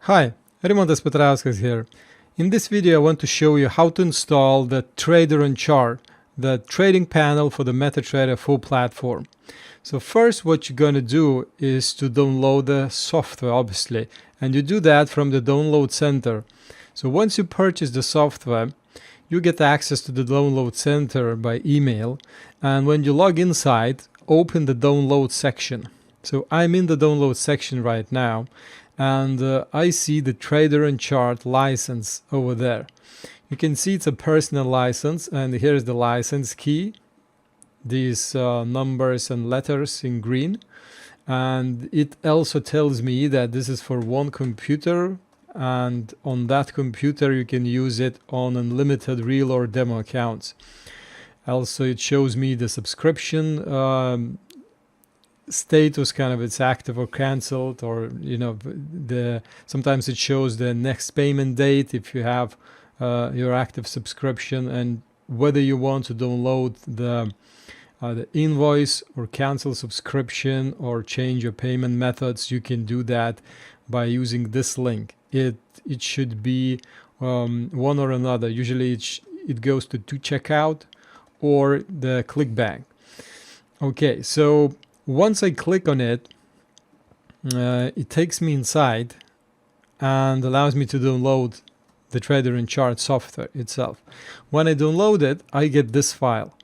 Hi, Rimantas Petrauskas here. In this video I want to show you how to install the Trader on Chart, the trading panel for the MetaTrader 4 platform. So first what you're going to do is to download the software, obviously, and you do that from the download center. So once you purchase the software, you get access to the download center by email, and when you log inside, open the download section. So I'm in the download section right now, and I see the Trader on Chart license over there. You can see it's a personal license, and here's the license key, these numbers and letters in green, and it also tells me that this is for one computer, and on that computer you can use it on unlimited real or demo accounts. Also it shows me the subscription status, kind of it's active or cancelled, or sometimes it shows the next payment date if you have your active subscription, and whether you want to download the invoice or cancel subscription or change your payment methods, you can do that by using this link. It should be one or another. Usually it goes to checkout or the clickbank. Okay, so once I click on it, it takes me inside and allows me to download the Trader on Chart software itself. When I download it, I get this file,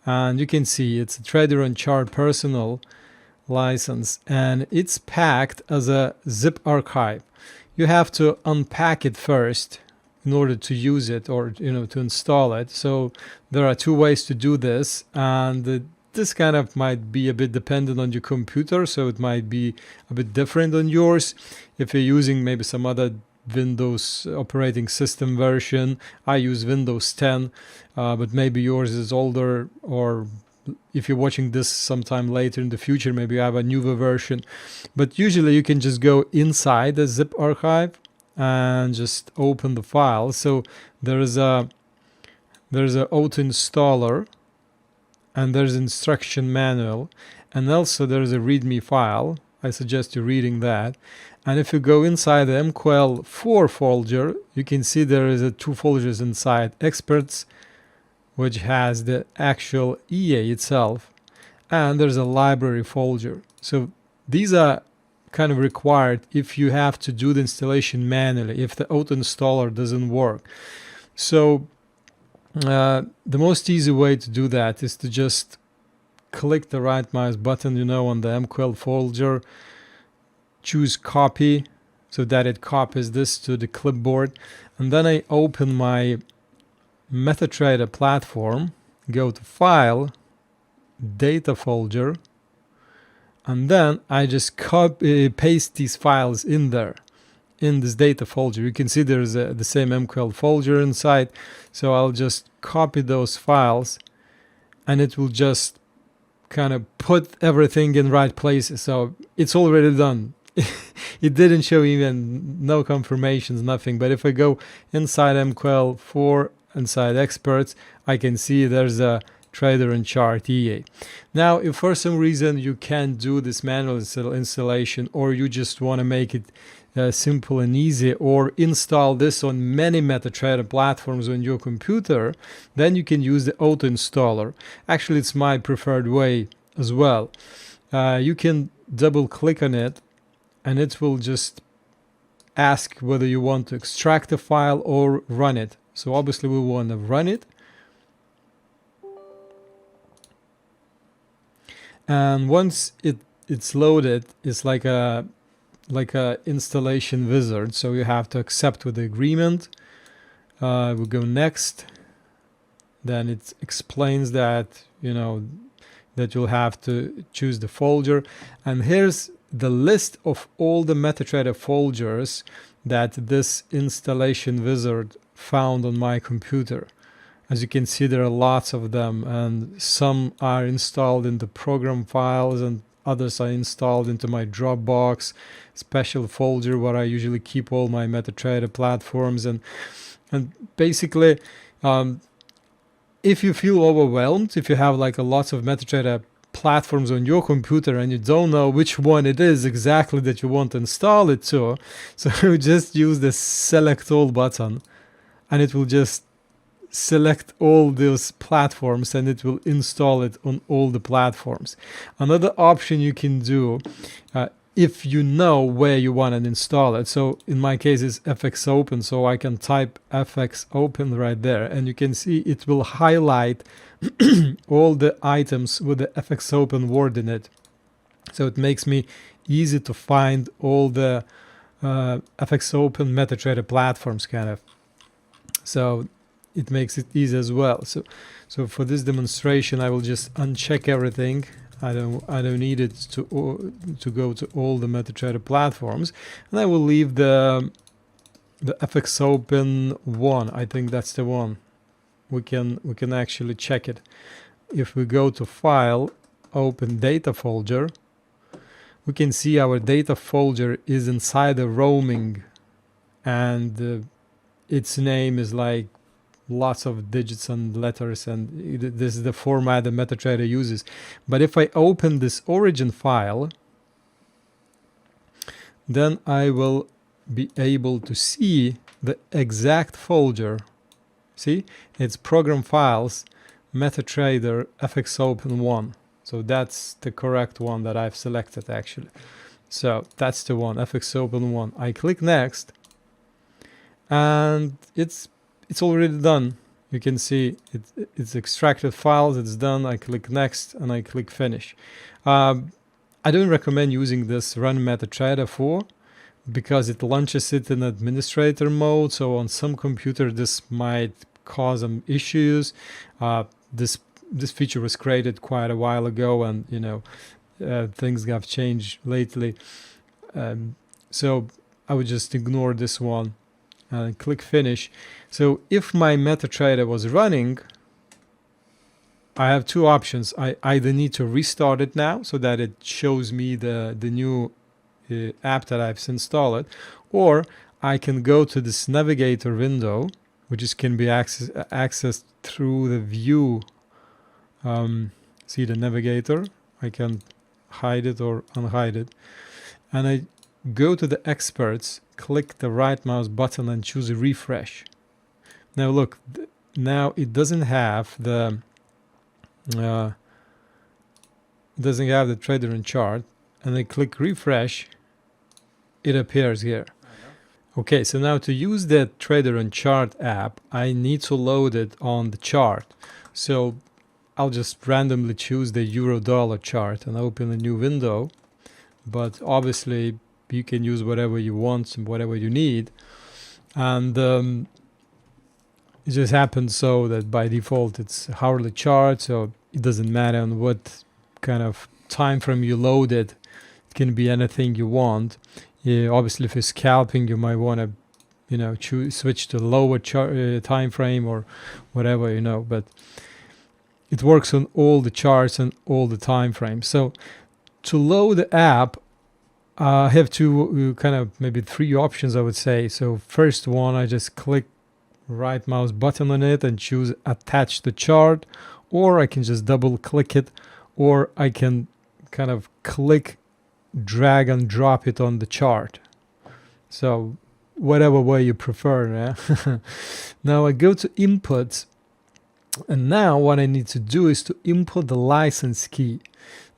and you can see it's a Trader on Chart personal license, and it's packed as a zip archive. You have to unpack it first in order to use it, or to install it. So there are two ways to do this, and this kind of might be a bit dependent on your computer, so it might be a bit different on yours. If you're using maybe some other Windows operating system version, I use Windows 10, but maybe yours is older, or if you're watching this sometime later in the future, maybe you have a newer version. But usually you can just go inside the zip archive and just open the file. So there's a auto installer, and there's instruction manual, and also there's a readme file. I suggest you reading that. And if you go inside the MQL4 folder, you can see there is two folders inside: experts, which has the actual EA itself, and there's a library folder. So these are kind of required if you have to do the installation manually, if the auto installer doesn't work. So the most easy way to do that is to just click the right mouse button, on the MQL folder, choose copy so that it copies this to the clipboard, and then I open my MetaTrader platform, go to File, Data folder, and then I just paste these files in there, in this data folder. You can see there's the same MQL folder inside, so I'll just copy those files, and it will just kind of put everything in right places. So it's already done. It didn't show even no confirmations, nothing. But if I go inside MQL4, inside experts, I can see there's a Trader on Chart EA. Now, if for some reason you can't do this manual installation, or you just want to make it simple and easy, or install this on many MetaTrader platforms on your computer, then you can use the auto installer. Actually, it's my preferred way as well. You can double click on it, and it will just ask whether you want to extract the file or run it. So obviously we want to run it. And once it's loaded, it's like a installation wizard. So you have to accept with the agreement. We go next. Then it explains that that you'll have to choose the folder. And here's the list of all the MetaTrader folders that this installation wizard found on my computer. As you can see, there are lots of them, and some are installed into program files, and others are installed into my Dropbox special folder where I usually keep all my MetaTrader platforms. And basically, if you feel overwhelmed, if you have like a lots of MetaTrader platforms on your computer and you don't know which one it is exactly that you want to install it to, so you just use the select all button and it will just select all those platforms and it will install it on all the platforms. Another option you can do, if you know where you want to install it, so in my case it's FX Open, so I can type FX Open right there and you can see it will highlight all the items with the FX Open word in it. So it makes me easy to find all the FX Open MetaTrader platforms kind of. So it makes it easy as well. So for this demonstration, I will just uncheck everything. I don't need it to go to all the MetaTrader platforms, and I will leave the FX Open one. I think that's the one. We can actually check it. If we go to File, Open Data Folder, we can see our data folder is inside the roaming, and its name is like lots of digits and letters, and this is the format that MetaTrader uses. But if I open this origin file, then I will be able to see the exact folder. See, it's program files, MetaTrader FX Open 1. So that's the correct one that I've selected actually. So that's the one, FX Open 1. I click next and it's already done. You can see it's extracted files, it's done. I click next and I click finish. I don't recommend using this run MetaTrader 4 because it launches it in administrator mode. So on some computer this might cause some issues. This feature was created quite a while ago, and you know things have changed lately. So I would just ignore this one and click finish. So if my MetaTrader was running, I have two options. I either need to restart it now so that it shows me the new app that I've installed, or I can go to this navigator window, which can be accessed through the view. See the navigator, I can hide it or unhide it, and I go to the experts, click the right mouse button and choose refresh. Now look, now it doesn't have the trader and chart, and I click refresh, it appears here. Okay, so now to use the trader and chart app, I need to load it on the chart. So I'll just randomly choose the euro-dollar chart and open a new window, but obviously you can use whatever you want and whatever you need. And it just happens so that by default it's hourly chart, so it doesn't matter on what kind of time frame you load it. It can be anything you want. Obviously, if you're scalping, you might want to, you know, switch to lower time frame or whatever, you know. But it works on all the charts and all the time frames. So to load the app, I have two kind of maybe three options, I would say. So first one, I just click right mouse button on it and choose attach the chart, or I can just double click it, or I can kind of click, drag and drop it on the chart. So whatever way you prefer. Yeah? Now I go to inputs, and now what I need to do is to input the license key.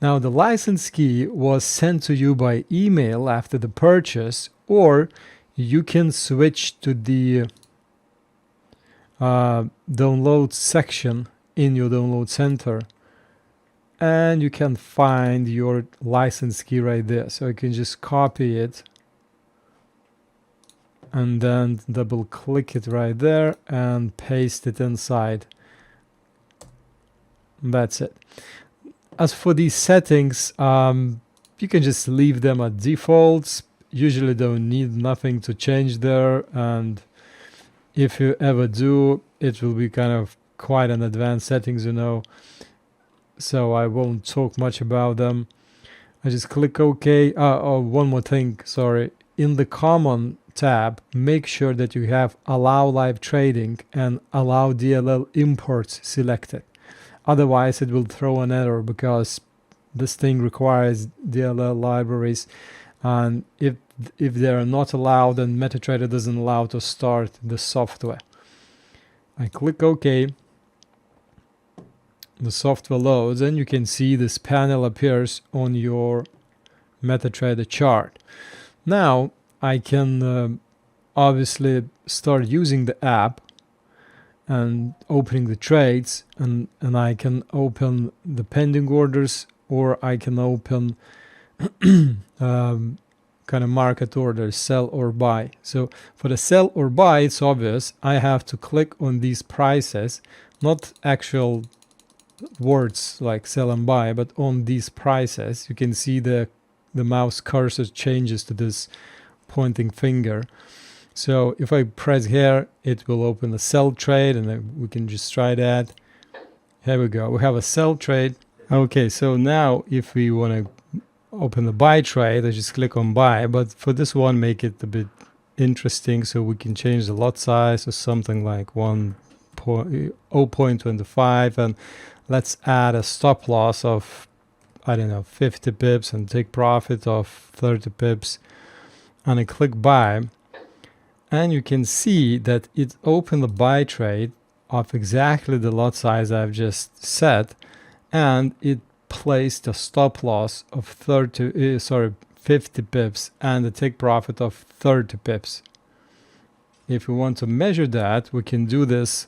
Now the license key was sent to you by email after the purchase, or you can switch to the download section in your download center, and you can find your license key right there. So I can just copy it and then double click it right there and paste it inside. That's it. As for these settings, you can just leave them at defaults. Usually don't need nothing to change there, and if you ever do, it will be kind of quite an advanced settings, you know, so I won't talk much about them. I just click OK. Oh, one more thing, sorry. In the common tab, make sure that you have allow live trading and allow DLL imports selected. Otherwise it will throw an error because this thing requires DLL libraries, and if they are not allowed, then MetaTrader doesn't allow to start the software. I click OK. The software loads, and you can see this panel appears on your MetaTrader chart. Now I can obviously start using the app and opening the trades, and I can open the pending orders, or I can open kind of market orders, sell or buy. So for the sell or buy, it's obvious I have to click on these prices, not actual words like sell and buy, but on these prices. You can see the mouse cursor changes to this pointing finger. So if I press here, it will open a sell trade, and then we can just try that. Here we go. We have a sell trade. Okay, so now if we want to open the buy trade, I just click on buy. But for this one, make it a bit interesting, so we can change the lot size to something like 0.25, and let's add a stop loss of, I don't know, 50 pips and take profit of 30 pips, and I click buy. And you can see that it opened the buy trade of exactly the lot size I've just set, and it placed a stop loss of 50 pips and a take profit of 30 pips. If we want to measure that, we can do this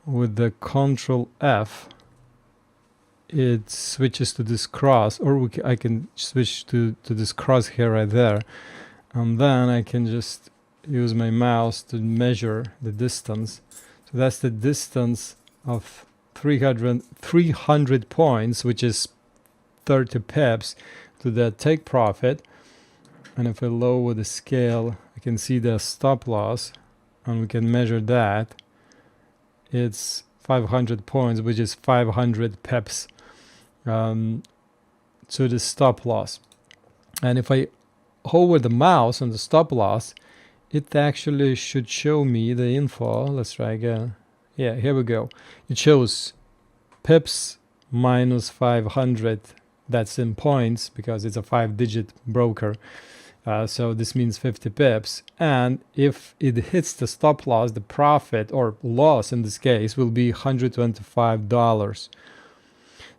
with the Control F. It switches to this cross, or I can switch to this cross here right there, and then I can just use my mouse to measure the distance. So that's the distance of 300 points, which is 30 pips, to the take profit. And if I lower the scale, I can see the stop loss, and we can measure that. It's 500 points, which is 500 pips to the stop loss. And if I hover the mouse on the stop loss, it actually should show me the info. Let's try again. Yeah, here we go. It shows pips minus 500. That's in points because it's a 5-digit broker. So this means 50 pips. And if it hits the stop loss, the profit or loss in this case will be $125.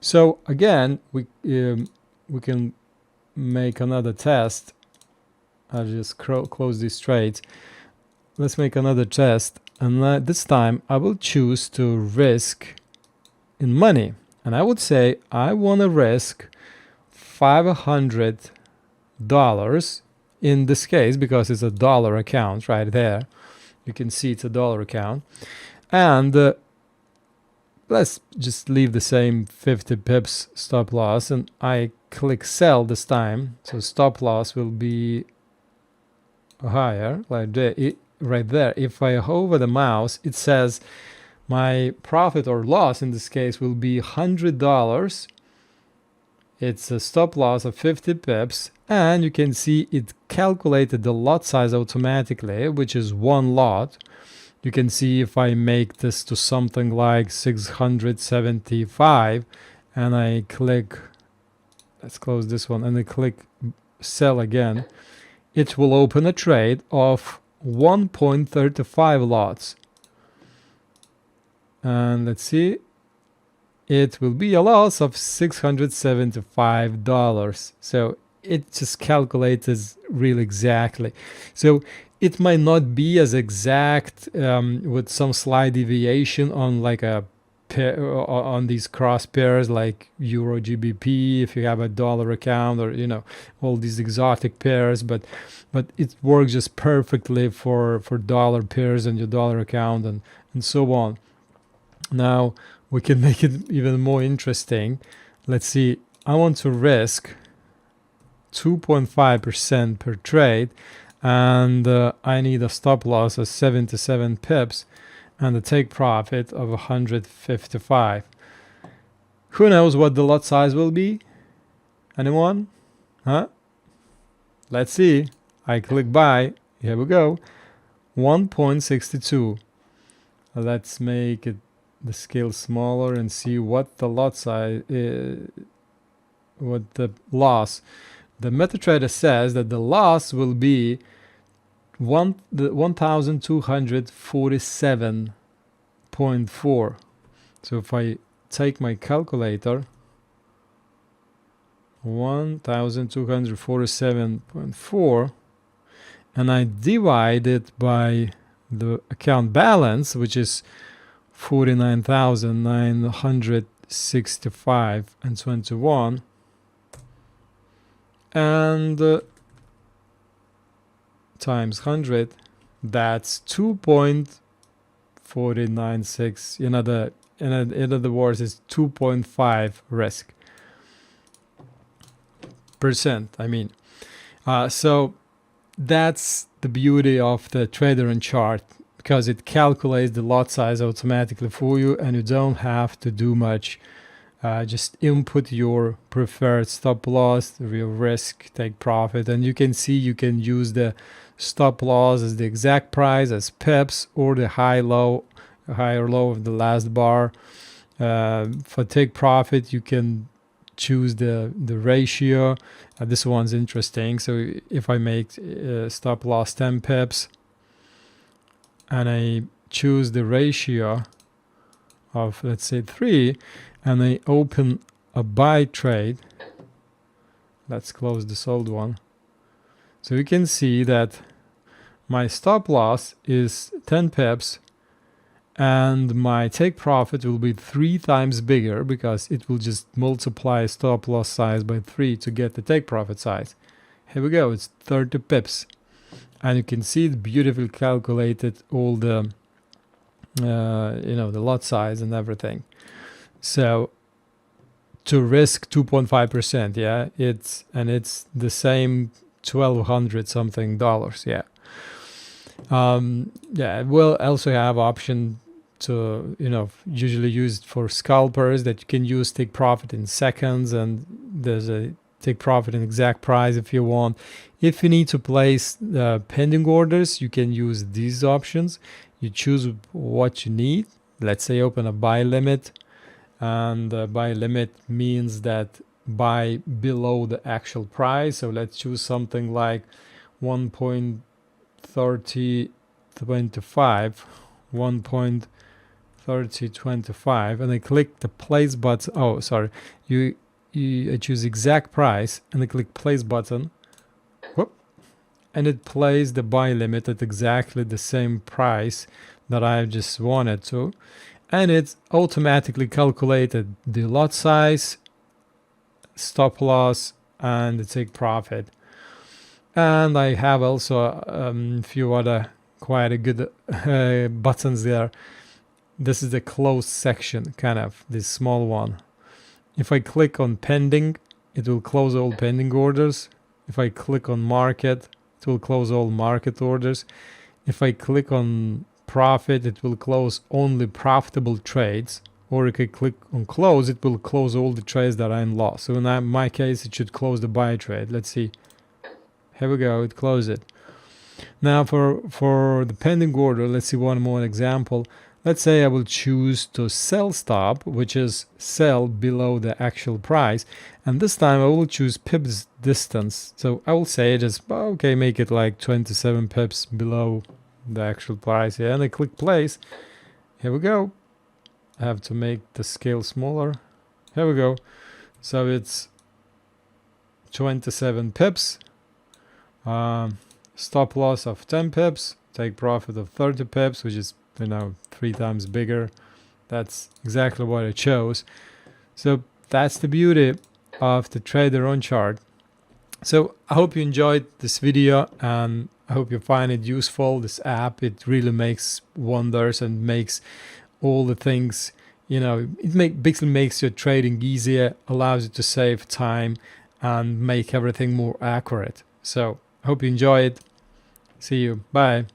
So again, we can make another test. I'll just close these trades. Let's make another test, and this time I will choose to risk in money, and I would say I want to risk $500 in this case, because it's a dollar account right there. You can see it's a dollar account, and let's just leave the same 50 pips stop loss, and I click sell this time. So stop loss will be higher, like right there. If I hover the mouse, it says my profit or loss in this case will be $100. It's a stop loss of 50 pips, and you can see it calculated the lot size automatically, which is one lot. You can see if I make this to something like 675, and I click, let's close this one, and I click sell again, it will open a trade of 1.35 lots. And let's see, it will be a loss of $675. So it just calculates really exactly. So it might not be as exact with some slight deviation on like a pair, on these cross pairs like Euro GBP, if you have a dollar account, or all these exotic pairs, but it works just perfectly for dollar pairs and your dollar account and so on. Now we can make it even more interesting. Let's see, I want to risk 2.5% per trade, and I need a stop loss of 77 pips and a take profit of 155. Who knows what the lot size will be? Anyone? Huh? Let's see. I click buy. Here we go. 1.62. Let's make it the scale smaller and see what the lot size is. the loss. The MetaTrader says that the loss will be 1247.4. So if I take my calculator, 1247.4, and I divide it by the account balance, which is 49,965.21, and times 100, that's 2.496. In other words, it's 2.5 risk percent. I mean, so that's the beauty of the trader on chart, because it calculates the lot size automatically for you, and you don't have to do much. Just input your preferred stop loss, your risk, take profit, and you can see you can use the stop loss as the exact price, as pips, or the high or low of the last bar. For take profit, you can choose the ratio. This one's interesting. So if I make stop loss 10 pips and I choose the ratio of, let's say, 3, and I open a buy trade, let's close this old one. So you can see that my stop loss is 10 pips and my take profit will be 3 times bigger, because it will just multiply stop loss size by 3 to get the take profit size. Here we go, it's 30 pips, and you can see it beautifully calculated all the the lot size and everything. So to risk 2.5%, yeah, it's the same $1,200 something dollars, yeah. Yeah, we'll also have option to, usually used for scalpers, that you can use take profit in seconds, and there's a take profit in exact price if you want. If you need to place pending orders, you can use these options. You choose what you need. Let's say open a buy limit, and buy limit means that buy below the actual price. So let's choose something like 1.3025, 1.3025, and I click the place button. Oh, sorry, I choose exact price, and I click place button. Whoop, and it plays the buy limit at exactly the same price that I just wanted to, and it's automatically calculated the lot size, stop loss, and the take profit. And I have also a few other quite a good buttons there. This is the closed section, kind of this small one. If I click on pending, it will close all pending orders. If I click on market, it will close all market orders. If I click on profit, it will close only profitable trades. Or if I click on close, it will close all the trades that are in loss. So in my case, it should close the buy trade. Let's see. Here we go, it closed it. Now for the pending order, let's see one more example. Let's say I will choose to sell stop, which is sell below the actual price. And this time I will choose pips distance. So I will say it is, okay, make it like 27 pips below the actual price. Yeah, and I click place. Here we go. I have to make the scale smaller. Here we go. So it's 27 pips. Stop loss of 10 pips, take profit of 30 pips, which is 3 times bigger. That's exactly what I chose. So that's the beauty of the trader on chart. So I hope you enjoyed this video, and I hope you find it useful. This app, it really makes wonders and makes all the things, basically makes your trading easier, allows you to save time and make everything more accurate. So I hope you enjoy it. See you. Bye.